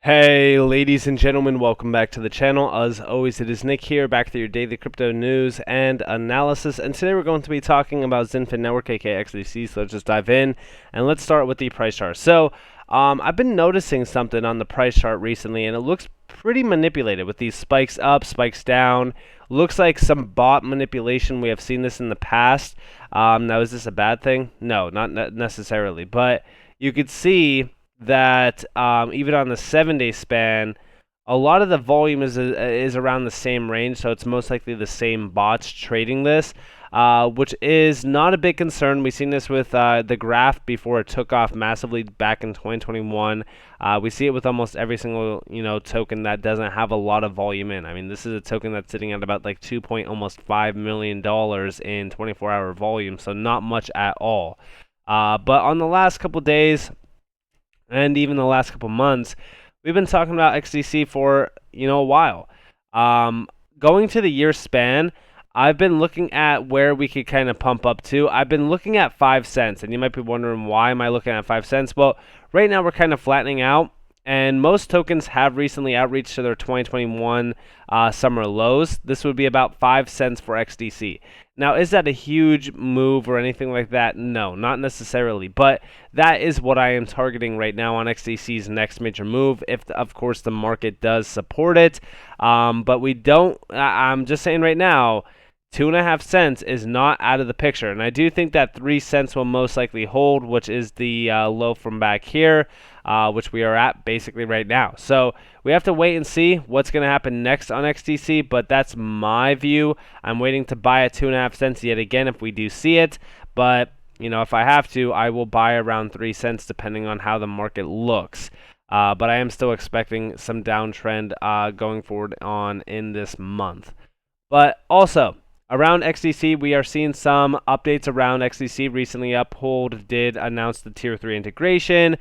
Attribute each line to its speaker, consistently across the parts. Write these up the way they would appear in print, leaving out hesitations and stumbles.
Speaker 1: Hey ladies and gentlemen, welcome back to the channel. As always, it is Nick here, back with your daily crypto news and analysis. And today we're going to be talking about Xinfin Network, aka XDC. So let's just dive in and let's start with the price chart. So I've been noticing something on the price chart recently, and it looks pretty manipulated with these spikes up, spikes down. Looks like some bot manipulation. We have seen this in the past. Now, is this a bad thing? No, not necessarily, but you could see that even on the 7-day span, a lot of the volume is around the same range, so it's most likely the same bots trading this, which is not a big concern. We've seen this with the graph before it took off massively back in 2021. We see it with almost every single token that doesn't have a lot of volume in. I mean, this is a token that's sitting at about like almost $5 million in 24-hour volume, so not much at all. But on the last couple days, and even the last couple months, we've been talking about XDC for a while. Going to the year span, I've been looking at where we could kind of pump up to. I've been looking at 5 cents, and you might be wondering, why am I looking at 5 cents? Well, right now we're kind of flattening out, and most tokens have recently outreached to their 2021 summer lows. This would be about 5 cents for XDC. Now, is that a huge move or anything like that? No, not necessarily. But that is what I am targeting right now on XDC's next major move, if, of course, the market does support it. But we don't, I'm just saying right now, 2.5 cents is not out of the picture. And I do think that 3 cents will most likely hold, which is the low from back here, which we are at basically right now. So we have to wait and see what's going to happen next on XDC, but that's my view. I'm waiting to buy at 2.5 cents yet again if we do see it. But, if I have to, I will buy around 3 cents depending on how the market looks. But I am still expecting some downtrend going forward on in this month. But also, around XDC, we are seeing some updates around XDC. Recently, Uphold did announce the Tier 3 integration.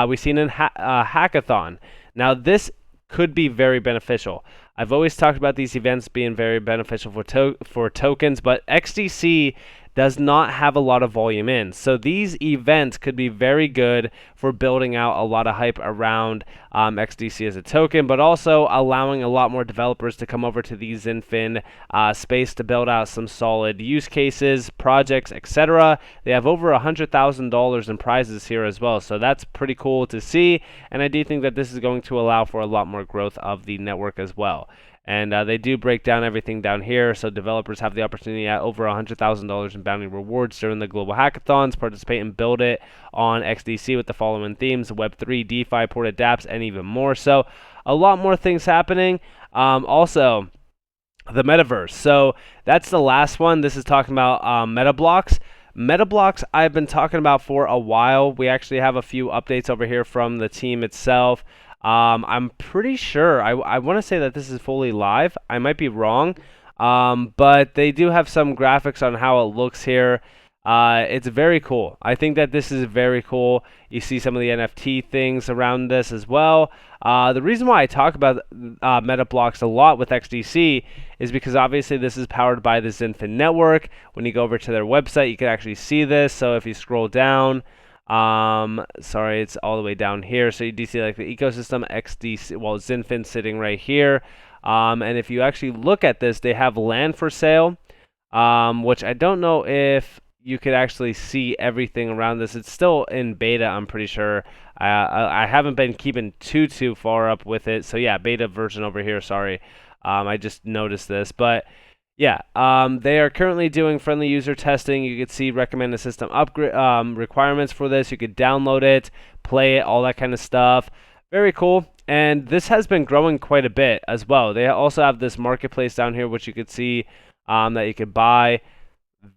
Speaker 1: We've seen a hackathon. Now, this could be very beneficial. I've always talked about these events being very beneficial for tokens, but XDC does not have a lot of volume in. So these events could be very good for building out a lot of hype around XDC as a token, but also allowing a lot more developers to come over to the Xinfin space to build out some solid use cases, projects, etc. They have over $100,000 in prizes here as well, so that's pretty cool to see, and I do think that this is going to allow for a lot more growth of the network as well. And they do break down everything down here, so developers have the opportunity at over $100,000 in bounty rewards during the global hackathons. Participate and build it on XDC with the following themes: Web3, DeFi, ported dApps, and even more. So a lot more things happening. Also, the metaverse. So that's the last one. This is talking about meta blocks. Meta blocks I've been talking about for a while. We actually have a few updates over here from the team itself. I'm pretty sure, I want to say that this is fully live. I might be wrong, but they do have some graphics on how it looks here. It's very cool. I think that this is very cool. You see some of the NFT things around this as well. The reason why I talk about meta blocks a lot with XDC is because obviously this is powered by the Xinfin network. When you go over to their website, you can actually see this. So if you scroll down, sorry, it's all the way down here. So you do see like the ecosystem XDC, well, Xinfin sitting right here. And if you actually look at this, they have land for sale, which I don't know if you could actually see everything around this. It's still in beta, I'm pretty sure. I haven't been keeping too far up with it. So yeah, beta version over here, sorry. I just noticed this, but yeah, they are currently doing friendly user testing. You could see recommended system upgrade requirements for this. You could download it, play it, all that kind of stuff. Very cool. And this has been growing quite a bit as well. They also have this marketplace down here, which you could see that you could buy.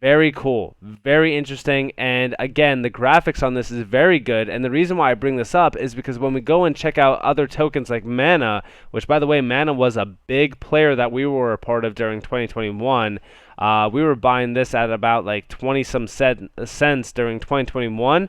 Speaker 1: Very cool, very interesting, and again, the graphics on this is very good. And the reason why I bring this up is because when we go and check out other tokens like Mana, which by the way, Mana was a big player that we were a part of during 2021. We were buying this at about like 20 some cents during 2021,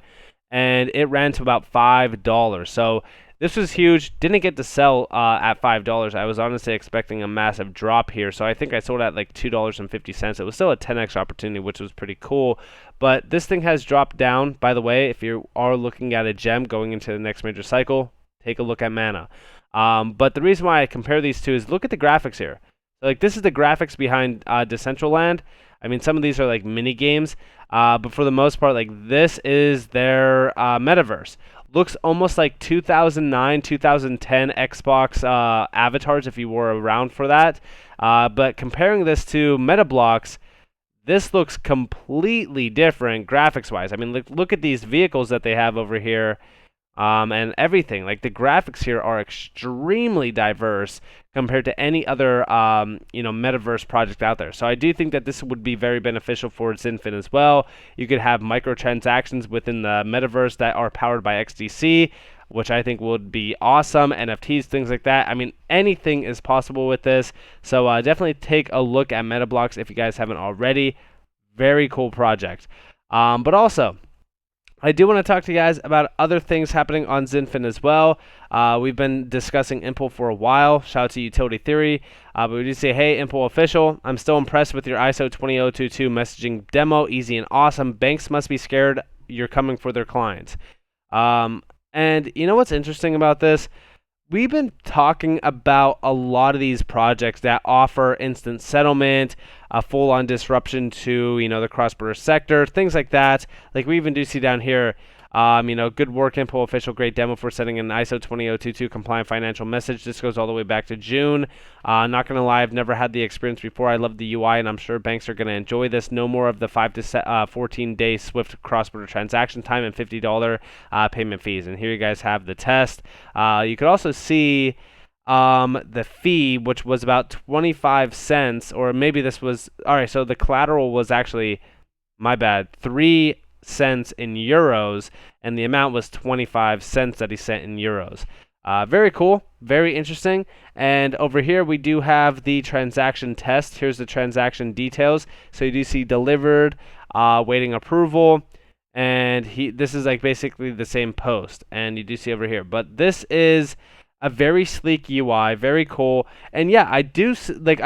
Speaker 1: and it ran to about $5. So this was huge. Didn't get to sell at $5. I was honestly expecting a massive drop here, so I think I sold at like $2.50. It was still a 10x opportunity, which was pretty cool. But this thing has dropped down, by the way. If you are looking at a gem going into the next major cycle, take a look at Mana. But the reason why I compare these two is look at the graphics here. So, like, this is the graphics behind Decentraland. I mean, some of these are like mini games, but for the most part, like, this is their metaverse. Looks almost like 2009, 2010 Xbox avatars if you were around for that. But comparing this to Metablox, this looks completely different graphics-wise. I mean, look at these vehicles that they have over here. And everything. Like, the graphics here are extremely diverse compared to any other, metaverse project out there. So I do think that this would be very beneficial for Xinfin as well. You could have microtransactions within the metaverse that are powered by XDC, which I think would be awesome. NFTs, things like that. I mean, anything is possible with this. So definitely take a look at Metablox if you guys haven't already. Very cool project. But also, I do want to talk to you guys about other things happening on Xinfin as well. We've been discussing Impul for a while. Shout out to Utility Theory. But we do say, hey, Impul official, I'm still impressed with your ISO 20022 messaging demo. Easy and awesome. Banks must be scared you're coming for their clients. And you know what's interesting about this? We've been talking about a lot of these projects that offer instant settlement, a full-on disruption to, the cross-border sector, things like that. Like, we even do see down here, good work, Impul official, great demo for sending an ISO 20022 compliant financial message. This goes all the way back to June. Not going to lie, I've never had the experience before. I love the UI, and I'm sure banks are going to enjoy this. No more of the 5 to 14-day Swift cross-border transaction time and $50 payment fees. And here you guys have the test. You could also see the fee, which was about 25 cents, or maybe this was, all right, so the collateral was actually, my bad, 3 cents in euros, and the amount was 25 cents that he sent in euros. Very cool, very interesting. And over here we do have the transaction test. Here's the transaction details. So you do see delivered, waiting approval, and this is like basically the same post, and you do see over here. But this is a very sleek UI, very cool. And yeah, I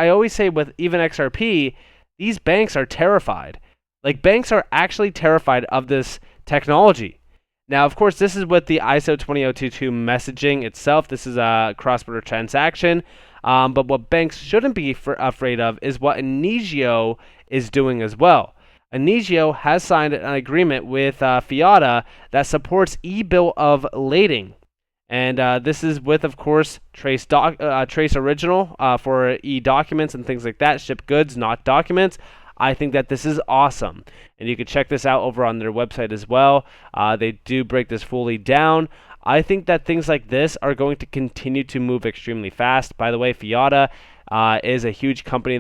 Speaker 1: always say with even XRP, these banks are terrified. Like, banks are actually terrified of this technology. Now, of course, this is with the ISO 20022 messaging itself. This is a cross-border transaction. But what banks shouldn't be afraid of is what Enigio is doing as well. Enigio has signed an agreement with Fiata that supports e-bill of lading. And this is with, of course, Trace Original for e-documents and things like that. Ship goods, not documents. I think that this is awesome. And you can check this out over on their website as well. They do break this fully down. I think that things like this are going to continue to move extremely fast. By the way, Fiata is a huge company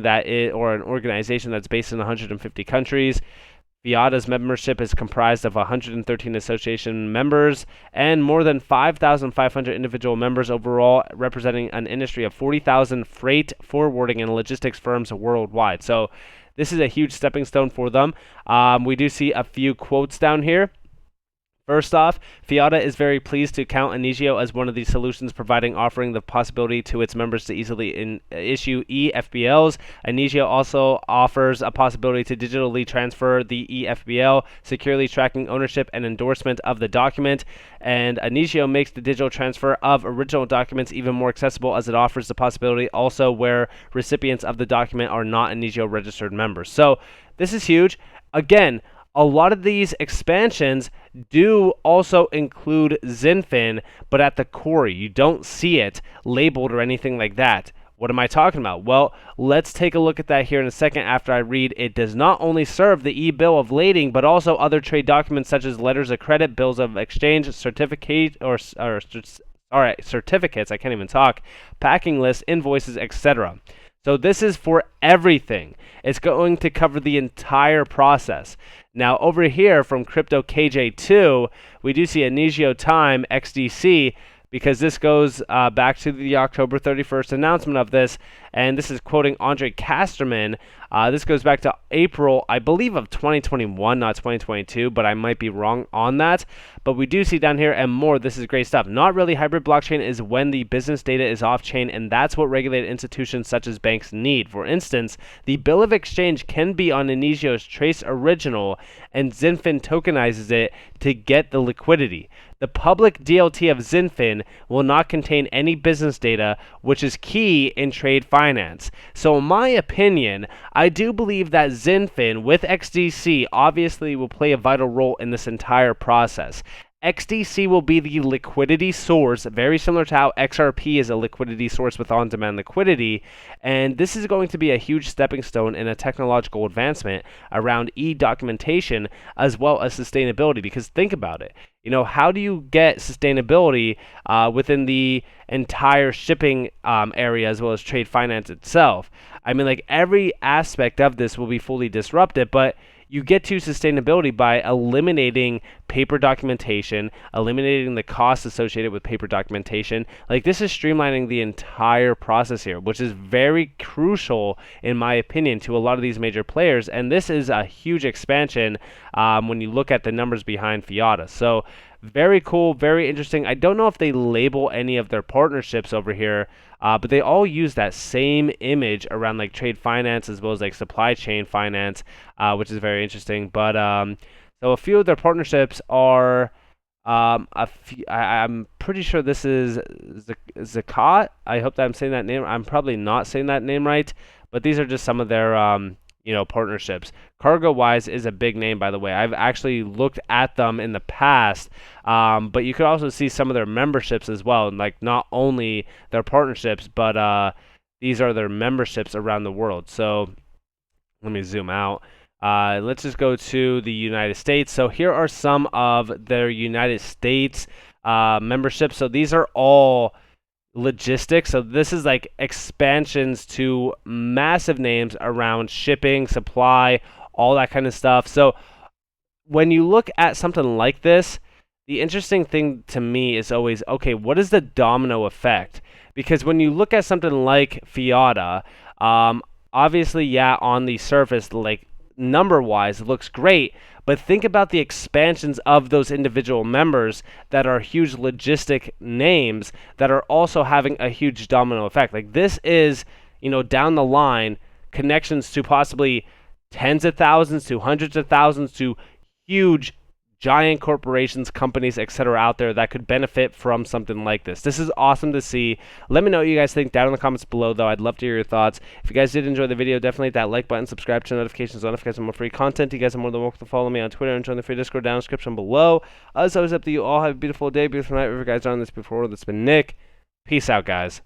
Speaker 1: or an organization that's based in 150 countries. Fiata's membership is comprised of 113 association members and more than 5,500 individual members overall, representing an industry of 40,000 freight, forwarding, and logistics firms worldwide. So this is a huge stepping stone for them. We do see a few quotes down here. First off, Fiata is very pleased to count Enigio as one of these solutions, offering the possibility to its members to easily issue e-FBLs. Enigio also offers a possibility to digitally transfer the e-FBL, securely tracking ownership and endorsement of the document. And Enigio makes the digital transfer of original documents even more accessible, as it offers the possibility also where recipients of the document are not Enigio registered members. So this is huge. Again, a lot of these expansions do also include Xinfin, but at the core, you don't see it labeled or anything like that. What am I talking about? Well, let's take a look at that here in a second after I read. It does not only serve the e-bill of lading, but also other trade documents such as letters of credit, bills of exchange, certificates, I can't even talk, packing lists, invoices, etc. So this is for everything. It's going to cover the entire process. Now over here from Crypto KJ2, we do see Enigio time XDC, because this goes back to the October 31st announcement of this, and this is quoting Andre Casterman. This goes back to April, I believe, of 2021, not 2022, but I might be wrong on that. But we do see down here and more, this is great stuff. Not really hybrid blockchain is when the business data is off-chain, and that's what regulated institutions such as banks need. For instance, the bill of exchange can be on Enigio's Trace Original, and Xinfin tokenizes it to get the liquidity. The public DLT of Xinfin will not contain any business data, which is key in trade finance. So in my opinion, I do believe that Xinfin with XDC obviously will play a vital role in this entire process. XDC will be the liquidity source, very similar to how XRP is a liquidity source with on-demand liquidity, and this is going to be a huge stepping stone in a technological advancement around e-documentation as well as sustainability, because think about it. How do you get sustainability within the entire shipping area as well as trade finance itself? I mean, like, every aspect of this will be fully disrupted, but you get to sustainability by eliminating paper documentation, eliminating the costs associated with paper documentation. Like, this is streamlining the entire process here, which is very crucial, in my opinion, to a lot of these major players. And this is a huge expansion when you look at the numbers behind Fiata. So very cool, very interesting. I don't know if they label any of their partnerships over here, but they all use that same image around like trade finance as well as like supply chain finance, which is very interesting. But so a few of their partnerships are, I'm pretty sure this is Zakat. I hope that I'm saying that name. I'm probably not saying that name right, but these are just some of their partnerships. CargoWise is a big name, by the way. I've actually looked at them in the past, but you could also see some of their memberships as well. And like, not only their partnerships, but these are their memberships around the world. So let me zoom out. Let's just go to the United States. So here are some of their United States memberships. So these are all logistics. So this is like expansions to massive names around shipping, supply, all that kind of stuff. So when you look at something like this, the interesting thing to me is always, okay, what is the domino effect? Because when you look at something like Fiata, obviously, yeah, on the surface, like number-wise, it looks great, but think about the expansions of those individual members that are huge logistic names that are also having a huge domino effect. Like, this is, down the line, connections to possibly tens of thousands to hundreds of thousands to huge giant corporations, companies, etc. out there that could benefit from something like this. This is awesome to see. Let me know what you guys think down in the comments below, though. I'd love to hear your thoughts. If you guys did enjoy the video, definitely hit that like button, subscribe to notifications on if you guys want more free content. You guys are more than welcome to follow me on Twitter and join the free Discord down in the description below. As always, up to you all. Have a beautiful day, beautiful night. Wherever you guys are on this before, that's been Nick. Peace out, guys.